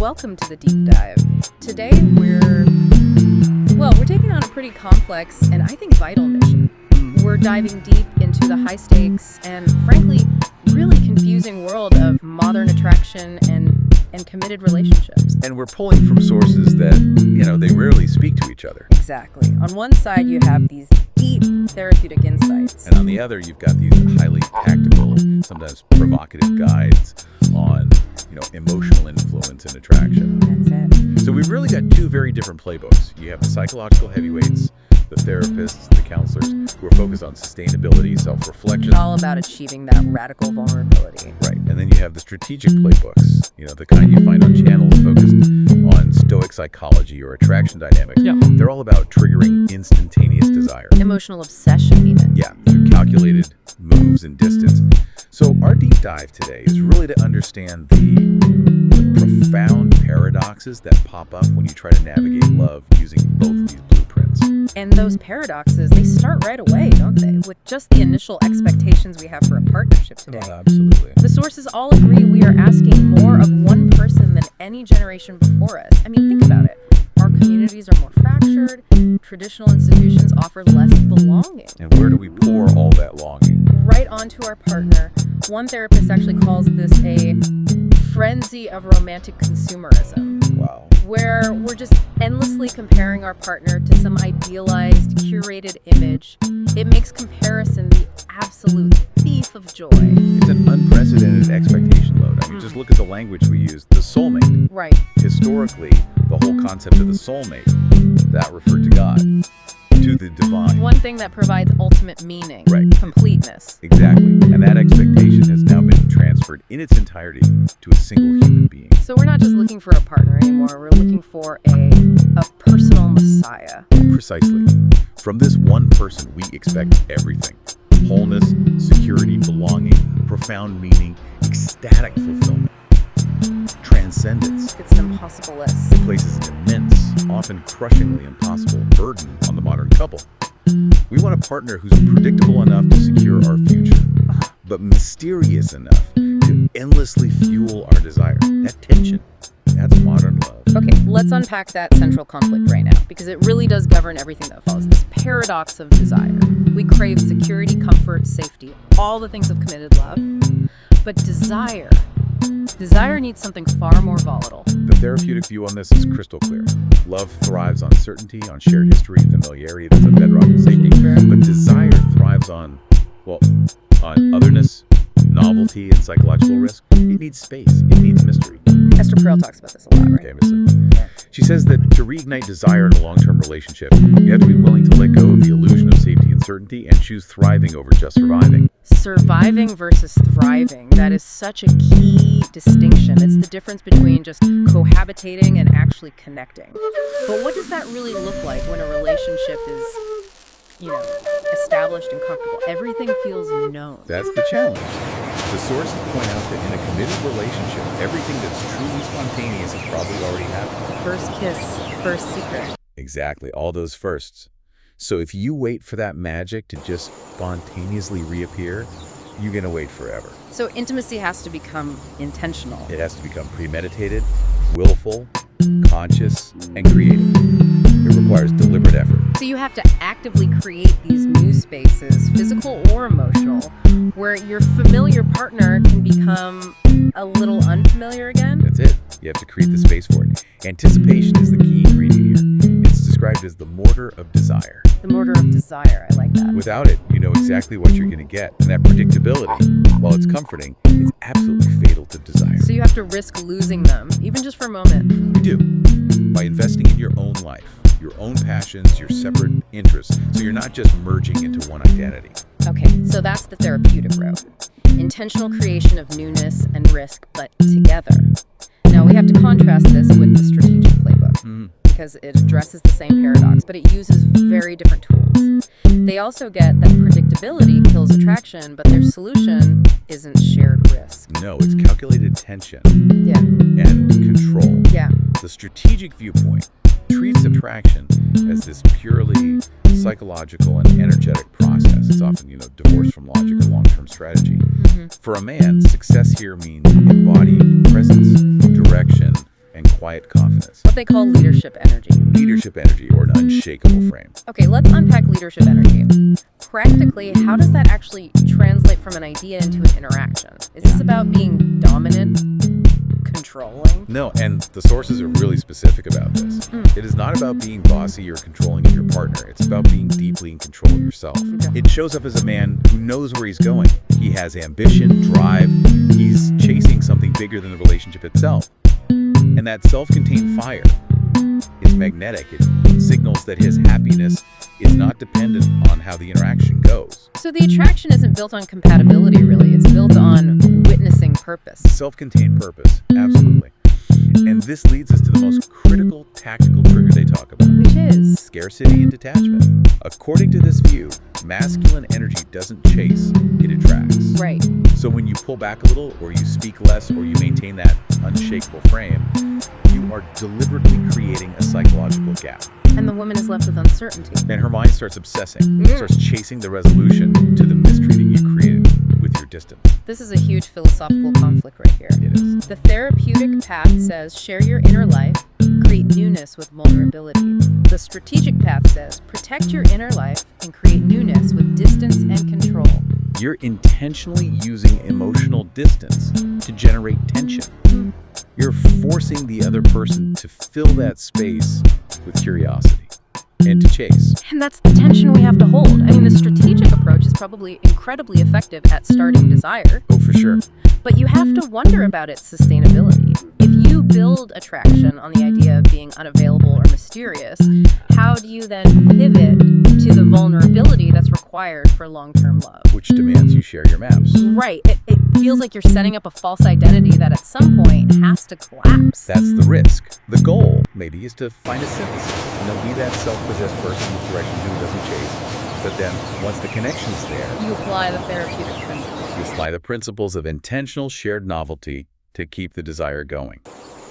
welcome to the deep dive. Today we're taking on a pretty complex and I think vital mission. We're diving deep into the high stakes and frankly really confusing world of modern attraction and committed relationships. And we're pulling from sources that, they rarely speak to each other. Exactly. On one side you have these deep therapeutic insights. And on the other, you've got these highly tactical, sometimes provocative guides on, emotional influence and attraction. That's it. So we've really got two very different playbooks. You have the psychological heavyweights, the therapists, the counselors, who are focused on sustainability, self-reflection. All about achieving that radical vulnerability. Right. And then you have the strategic playbooks, the kind you find on channels focused on stoic psychology or attraction dynamics. Yeah. They're all about triggering instantaneous desire. Emotional obsession even. Yeah, through calculated moves and distance. So our deep dive today is really to understand the profound paradoxes that pop up when you try to navigate love using both these blueprints. And those paradoxes, they start right away, don't they? With just the initial expectations we have for a partnership today. Oh, absolutely. The sources all agree we are asking more of one person than any generation before us. I mean, think about it. Our communities are more fractured. Traditional institutions offer less belonging. And where do we pour all that longing? Right onto our partner. One therapist actually calls this a frenzy of romantic consumerism. Wow. Where we're just endlessly comparing our partner to some idealized, curated image. It makes comparison the absolute thief of joy. It's an unprecedented expectation load. I mean, just look at the language we use, the soulmate. Right. Historically, the whole concept of the soulmate, that referred to God, to the divine. One thing that provides ultimate meaning. Right. Completeness. Exactly. And that expectation has now been transferred in its entirety to a single human being. So we're not just looking for a partner anymore. We're looking for a personal messiah. Precisely. From this one person, we expect everything. Wholeness, security, belonging, profound meaning, ecstatic fulfillment, transcendence. It's an impossible list. It places an immense, often crushingly impossible burden on the modern couple. We want a partner who's predictable enough to secure our future, but mysterious enough to endlessly fuel our desire. That tension, that's modern love. Okay, let's unpack that central conflict right now, because it really does govern everything that follows. This paradox of desire. We crave security, comfort, safety, all the things of committed love. But desire needs something far more volatile. The therapeutic view on this is crystal clear. Love thrives on certainty, on shared history, familiarity, that's a bedrock of safety. But desire thrives on otherness, novelty, and psychological risk. It needs space. It needs mystery. Esther Perel talks about this a lot, right? Famously. She says that to reignite desire in a long-term relationship, you have to be willing to let go of the illusion of safety and certainty and choose thriving over just surviving. Surviving versus thriving. That is such a key distinction. It's the difference between just cohabitating and actually connecting. But what does that really look like when a relationship is, established and comfortable? Everything feels known. That's the challenge. The sources point out that in a committed relationship, everything that's truly spontaneous has probably already happened. First kiss, first secret. Exactly, all those firsts. So if you wait for that magic to just spontaneously reappear, you're going to wait forever. So intimacy has to become intentional. It has to become premeditated, willful, conscious, and creative. It requires deliberate effort. So you have to actively create these new spaces, physical or emotional, where your familiar partner can become a little unfamiliar again. That's it. You have to create the space for it. Anticipation is the key ingredient here. It's described as the mortar of desire. The mortar of desire. I like that. Without it, you know exactly what you're going to get. And that predictability, while it's comforting, is absolutely fatal to desire. So you have to risk losing them, even just for a moment. You do. By investing in your own life, your own passions, your separate interests, so you're not just merging into one identity. Okay, so that's the therapeutic road. Intentional creation of newness and risk, but together. Now we have to contrast this with the strategic playbook, because it addresses the same paradox, but it uses very different tools. They also get that predictability kills attraction, but their solution isn't shared risk. No, it's calculated tension and control. Yeah. The strategic viewpoint treats attraction as this purely psychological and energetic process. It's often, divorced from logic or long-term strategy. For a man, success here means embodying presence, direction, and quiet confidence. What they call leadership energy. Leadership energy, or an unshakable frame. Okay, let's unpack leadership energy. Practically, how does that actually translate from an idea into an interaction? Is this about being dominant, controlling? No, and the sources are really specific about this. It is not about being bossy or controlling of your partner. It's about being deeply in control of yourself. Okay. It shows up as a man who knows where he's going. He has ambition, drive. He's chasing something bigger than the relationship itself. And that self-contained fire is magnetic. It signals that his happiness is not dependent on how the interaction goes. So the attraction isn't built on compatibility, really. It's built on witnessing purpose. Self-contained purpose, absolutely. And this leads us to the most critical tactical trigger they talk about. Which is? Scarcity and detachment. According to this view, masculine energy doesn't chase, it attracts. Right. So when you pull back a little, or you speak less, or you maintain that unshakable frame, you are deliberately creating a psychological gap. And the woman is left with uncertainty. And her mind starts obsessing, starts chasing the resolution to the mystery that you created with your distance. This is a huge philosophical conflict right here. It is. The therapeutic path says share your inner life, create newness with vulnerability. The strategic path says protect your inner life and create newness with distance and control. You're intentionally using emotional distance to generate tension. You're forcing the other person to fill that space with curiosity and to chase. And that's the tension we have to hold. I mean, the strategic approach is probably incredibly effective at starting desire, Oh, for sure. but you have to wonder about its sustainability. If you build attraction on the idea of being unavailable or mysterious, how do you then pivot to the vulnerability that's required for long-term love? Which demands you share your maps. Right. It feels like you're setting up a false identity that at some point has to collapse. That's the risk. The goal, maybe, is to find a synthesis. Be that self-possessed person with direction who doesn't chase. But then, once the connection's there, You apply the therapeutic principle. you apply the principles of intentional shared novelty to keep the desire going.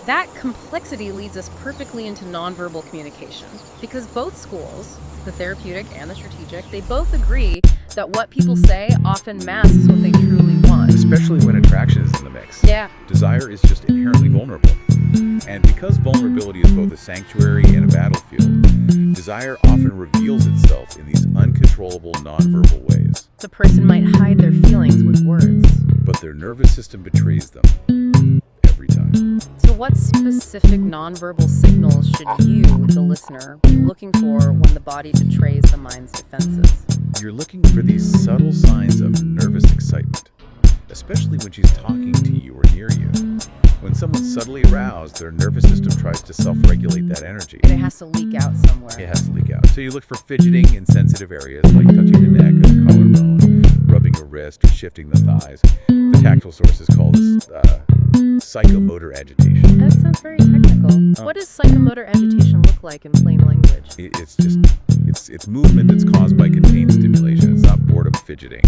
That complexity leads us perfectly into nonverbal communication, because both schools, the therapeutic and the strategic, they both agree that what people say often masks what they truly want. Especially when attraction is in the mix. Yeah. Desire is just inherently vulnerable. And because vulnerability is both a sanctuary and a battlefield, desire often reveals itself in these uncontrollable nonverbal ways. The person might hide their feelings with words. But their nervous system betrays them every time. So what specific nonverbal signals should you, the listener, be looking for when the body betrays the mind's defenses? You're looking for these subtle signs of nervous excitement, especially when she's talking to you or near you. When someone's subtly aroused, their nervous system tries to self-regulate that energy. And it has to leak out somewhere. It has to leak out. So you look for fidgeting in sensitive areas like touching the neck or the collarbone, rubbing a wrist, or shifting the thighs. The tactile sources call this psychomotor agitation. That sounds very technical. What does psychomotor agitation look like in plain language? It's movement that's caused by contained stimulation. It's not boredom fidgeting.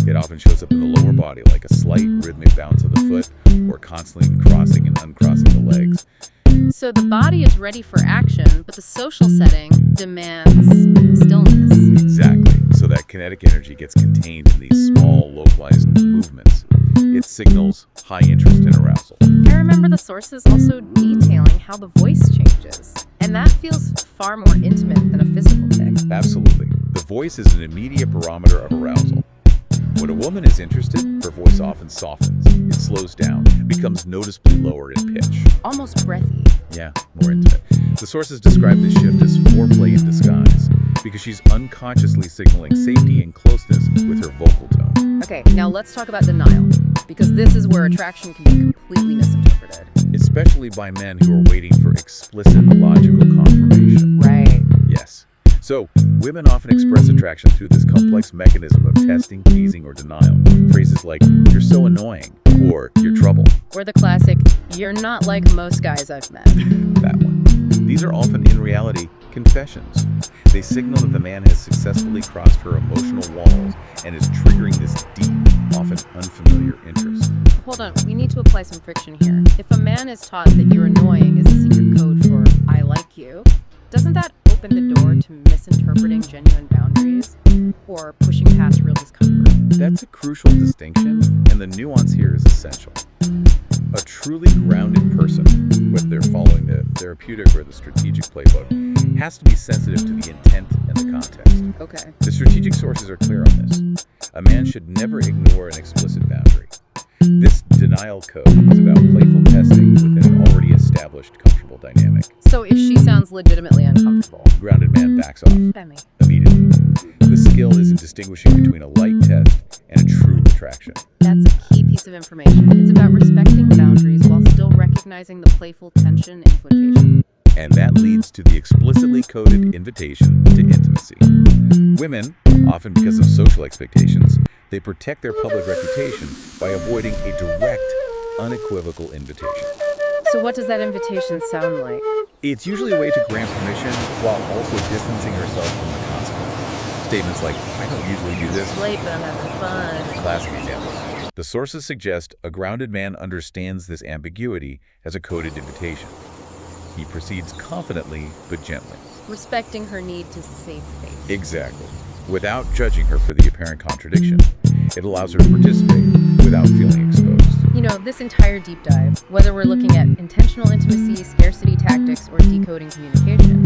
It often shows up in the lower body, like a slight rhythmic bounce of the foot, or constantly crossing and uncrossing the legs. So the body is ready for action, but the social setting demands stillness. Exactly. So that kinetic energy gets contained in these small, localized movements. It signals high interest and arousal. I remember the sources also detailing how the voice changes, and that feels far more intimate than a physical tick. Absolutely. The voice is an immediate barometer of arousal. When a woman is interested, her voice often softens. It slows down, becomes noticeably lower in pitch. Almost breathy. Yeah, more intimate. The sources describe this shift as foreplay in disguise, because she's unconsciously signaling safety and closeness with her vocal tone. Okay, now let's talk about denial, because this is where attraction can be completely misinterpreted. Especially by men who are waiting for explicit logical confirmation. Right. Yes. So, women often express attraction through this complex mechanism of testing, teasing, or denial. Phrases like, "You're so annoying," or "You're trouble." Or the classic, "You're not like most guys I've met." That one. These are often, in reality, confessions. They signal that the man has successfully crossed her emotional walls and is triggering this deep, often unfamiliar interest. Hold on, we need to apply some friction here. If a man is taught that you're annoying is a secret code for "I like you," doesn't that open the door to misinterpreting genuine boundaries or pushing past real discomfort? That's a crucial distinction, and the nuance here is essential. A truly grounded person, whether they're following their therapeutic or the strategic playbook has to be sensitive to the intent and the context. Okay. The strategic sources are clear on this. A man should never ignore an explicit boundary. This denial code is about playful testing within an already established comfortable dynamic. So if she sounds legitimately uncomfortable, Grounded man backs off Femi. immediately. The skill is in distinguishing between a light test and a true retraction. That's a key piece of information. It's about respecting boundaries while still recognizing the playful tension in flirtation. And that leads to the explicitly coded invitation to intimacy. Women, often because of social expectations, they protect their public reputation by avoiding a direct, unequivocal invitation. So what does that invitation sound like? It's usually a way to grant permission while also distancing herself from the consequences. Statements like, I don't usually do this. Late, but I'm having fun. Classic examples. The sources suggest a grounded man understands this ambiguity as a coded invitation. He proceeds confidently but gently. Respecting her need to save face. Exactly. Without judging her for the apparent contradiction. It allows her to participate without feeling exposed. You know, this entire deep dive, whether we're looking at intentional intimacy, scarcity tactics, or decoding communication,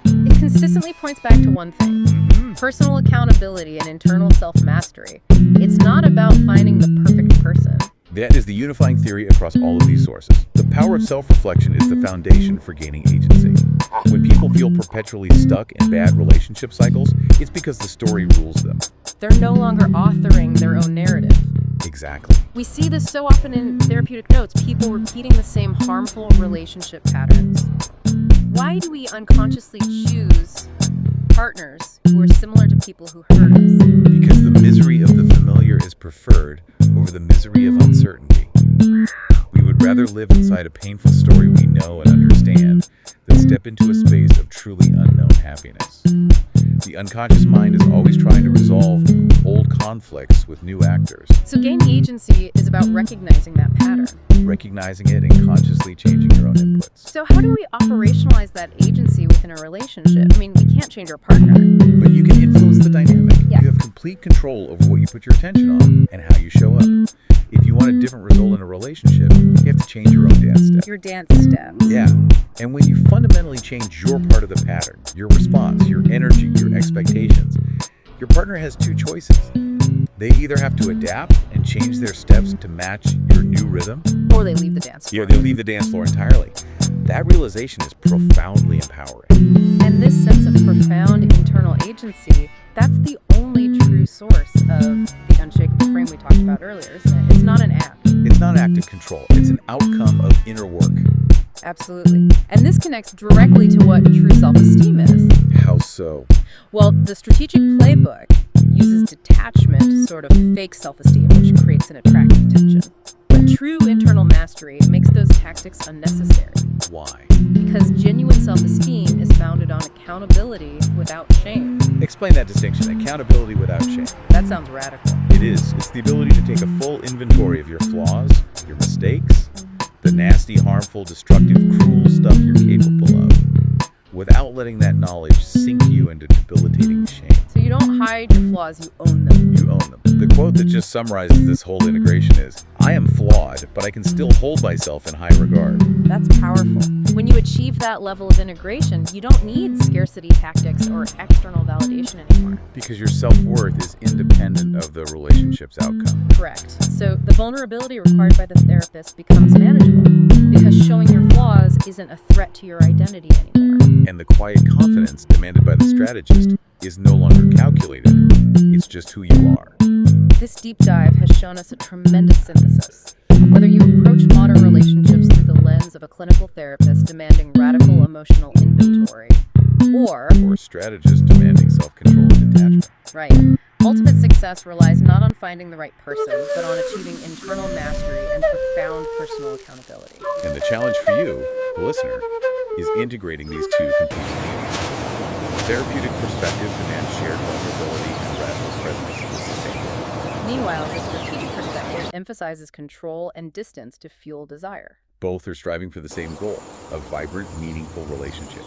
it consistently points back to one thing. Personal accountability and internal self-mastery. It's not about finding the perfect person. That is the unifying theory across all of these sources. The power of self-reflection is the foundation for gaining agency. When people feel perpetually stuck in bad relationship cycles, it's because the story rules them. They're no longer authoring their own narrative. Exactly. We see this so often in therapeutic notes, people repeating the same harmful relationship patterns. Why do we unconsciously choose partners who are similar to people who hurt us? Because the misery of the familiar is preferred over the misery of uncertainty. We would rather live inside a painful story we know and understand than step into a space of truly unknown happiness. The unconscious mind is always trying to resolve old conflicts with new actors. So gaining agency is about recognizing that pattern. Recognizing it and consciously changing your own inputs. So how do we operationalize that agency within a relationship? I mean, we can't change our partner. But you can influence the dynamic. Yeah. You have complete control over what you put your attention on and how you show up. If you want a different result in a relationship, you have to change your own dance step. Your dance steps. Yeah. And when you fundamentally change your part of the pattern, your response, your energy, your expectations, your partner has two choices. They either have to adapt and change their steps to match your new rhythm, Or they leave the dance floor. or they leave the dance floor entirely. That realization is profoundly empowering. And this sense of profound internal agency, that's the only true source of the unshakable frame we talked about earlier, isn't it? It's not an act. It's not active control. It's an outcome of inner work. Absolutely. And this connects directly to what true self-esteem is. How so? Well, the strategic playbook uses detachment to sort of fake self-esteem, which creates an attractive tension. But true internal mastery makes those tactics unnecessary. Why? Because genuine self-esteem is founded on accountability without shame. Explain that distinction. Accountability without shame. That sounds radical. It is. It's the ability to take a full inventory of your flaws, your mistakes, the nasty, harmful, destructive, cruel stuff you're capable of, without letting that knowledge sink you into debilitating shame. So you don't hide your flaws, you own them. You own them. The quote that just summarizes this whole integration is, I am flawed, but I can still hold myself in high regard. That's powerful. When you achieve that level of integration, you don't need scarcity tactics or external validation anymore. Because your self-worth is independent of the relationship's outcome. Correct. So the vulnerability required by the therapist becomes manageable because showing your flaws isn't a threat to your identity anymore. And the quiet confidence demanded by the strategist is no longer calculated. It's just who you are. This deep dive has shown us a tremendous synthesis. Whether you approach modern relationships through the lens of a clinical therapist demanding radical emotional inventory, or Or strategist demanding self-control and detachment. right, ultimate success relies not on finding the right person, but on achieving internal mastery and profound personal accountability. And the challenge for you, the listener, is integrating these two competing needs. Therapeutic perspective demands shared vulnerability and radical presence to sustain growth. Meanwhile, the strategic perspective emphasizes control and distance to fuel desire. Both are striving for the same goal, a vibrant, meaningful relationship.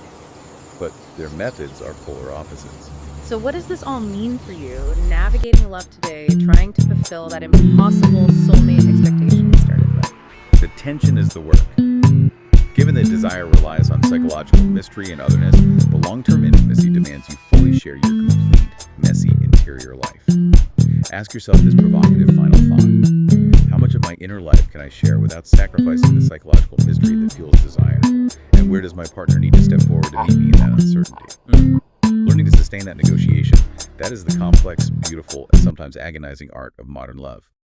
But their methods are polar opposites. So what does this all mean for you, navigating love today, trying to fulfill that impossible soulmate expectation we started with? The tension is the work. Given that desire relies on psychological mystery and otherness, the long-term intimacy demands you fully share your complete, messy interior life. Ask yourself this provocative final thought. How much of my inner life can I share without sacrificing the psychological mystery that fuels desire? And where does my partner need to step forward to meet me in that uncertainty? Learning to sustain that negotiation, that is the complex, beautiful, and sometimes agonizing art of modern love.